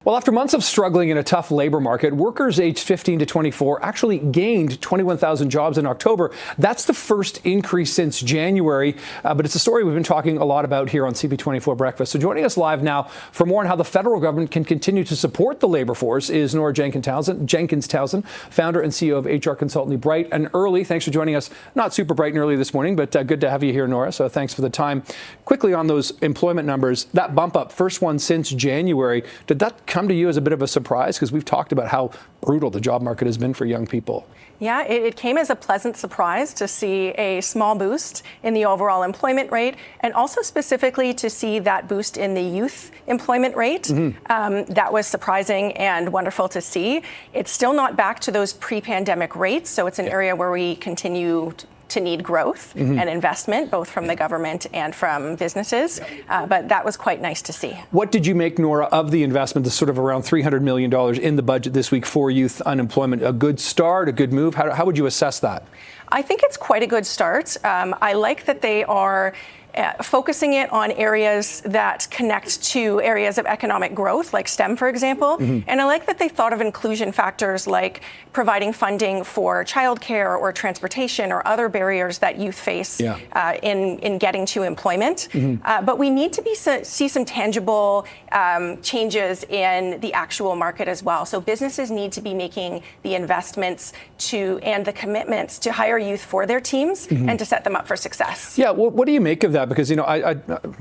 Well, after months of struggling in a tough labor market, workers aged 15 to 24 actually gained 21,000 jobs in October. That's the first increase since January, but it's a story we've been talking a lot about here on CP24 Breakfast. So joining us live now for more on how the federal government can continue to support the labor force is Nora Jenkins Townson, founder and CEO of HR Consultancy. Bright and early. Thanks for joining us. Not super bright and early this morning, but good to have you here, Nora. So thanks for the time. Quickly on those employment numbers, that bump up, first one since January, did that come to you as a bit of a surprise? Because we've talked about how brutal the job market has been for young people. Yeah, it came as a pleasant surprise to see a small boost in the overall employment rate, and also specifically to see that boost in the youth employment rate. That was surprising and wonderful to see. It's still not back to those pre-pandemic rates, so it's an area where we continue to need growth and investment, both from the government and from businesses. But that was quite nice to see. What did you make, Nora, of the investment, the sort of around $300 million in the budget this week for youth unemployment? A good start, a good move? How would you assess that? I think it's quite a good start. I like that they are focusing it on areas that connect to areas of economic growth, like STEM, for example. And I like that they thought of inclusion factors like providing funding for childcare or transportation or other barriers that youth face in getting to employment. But we need to see some tangible changes in the actual market as well. So businesses need to be making the investments and the commitments to hire youth for their teams and to set them up for success. Yeah, well, what do you make of that? Because, I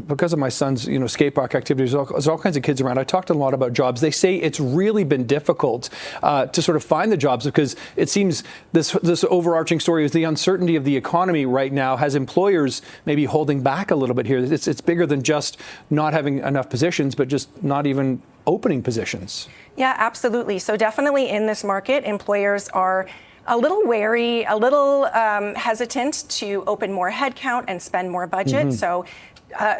because of my son's, skate park activities, there's all kinds of kids around. I talked a lot about jobs. They say it's really been difficult to sort of find the jobs because it seems this overarching story is the uncertainty of the economy right now has employers maybe holding back a little bit here. It's bigger than just not having enough positions, but just not even opening positions. Yeah, absolutely. So definitely in this market, employers are a little wary, a little hesitant to open more headcount and spend more budget. So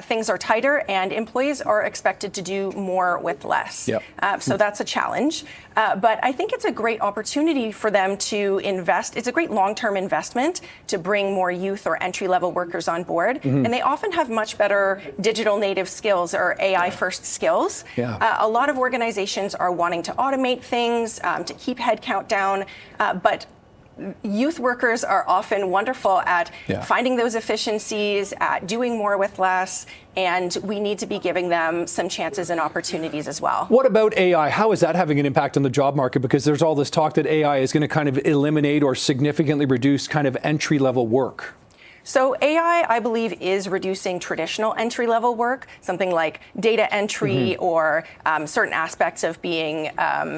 things are tighter and employees are expected to do more with less. So that's a challenge. But I think it's a great opportunity for them to invest. It's a great long-term investment to bring more youth or entry-level workers on board. And they often have much better digital native skills or AI-first skills. A lot of organizations are wanting to automate things, to keep headcount down, but youth workers are often wonderful at finding those efficiencies, at doing more with less, and we need to be giving them some chances and opportunities as well. What about AI? How is that having an impact on the job market? Because there's all this talk that AI is going to kind of eliminate or significantly reduce kind of entry-level work. So AI, I believe, is reducing traditional entry-level work, something like data entry or certain aspects of being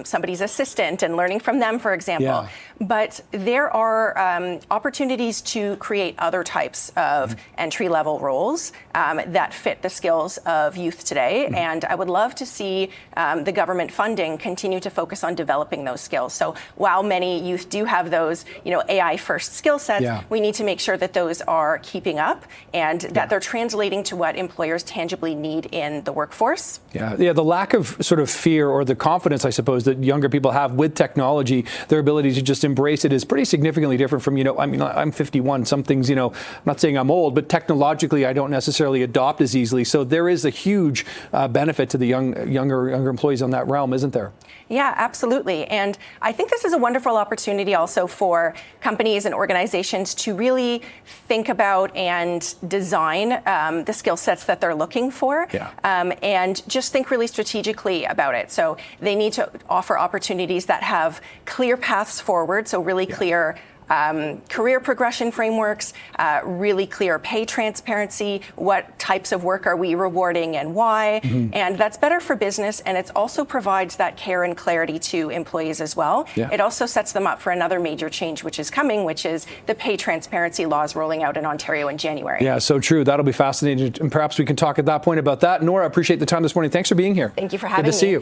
somebody's assistant and learning from them, for example. But there are opportunities to create other types of entry-level roles that fit the skills of youth today. And I would love to see the government funding continue to focus on developing those skills. So while many youth do have those, AI-first skill sets, we need to make sure that those are keeping up and that they're translating to what employers tangibly need in the workforce. The lack of sort of fear or the confidence, I suppose, that younger people have with technology, their ability to just embrace it is pretty significantly different from, I'm 51. Some things, I'm not saying I'm old, but technologically I don't necessarily adopt as easily. So there is a huge benefit to the younger employees on that realm, isn't there? Yeah, absolutely. And I think this is a wonderful opportunity also for companies and organizations to really think about and design the skill sets that they're looking for and just think really strategically about it. So they need to offer opportunities that have clear paths forward, so really clear career progression frameworks, really clear pay transparency, what types of work are we rewarding and why, and that's better for business, and it also provides that care and clarity to employees as well. It also sets them up for another major change which is coming, which is the pay transparency laws rolling out in Ontario in January. Yeah, so true. That'll be fascinating, and perhaps we can talk at that point about that. Nora, I appreciate the time this morning. Thanks for being here. Thank you for having me. Good to see you.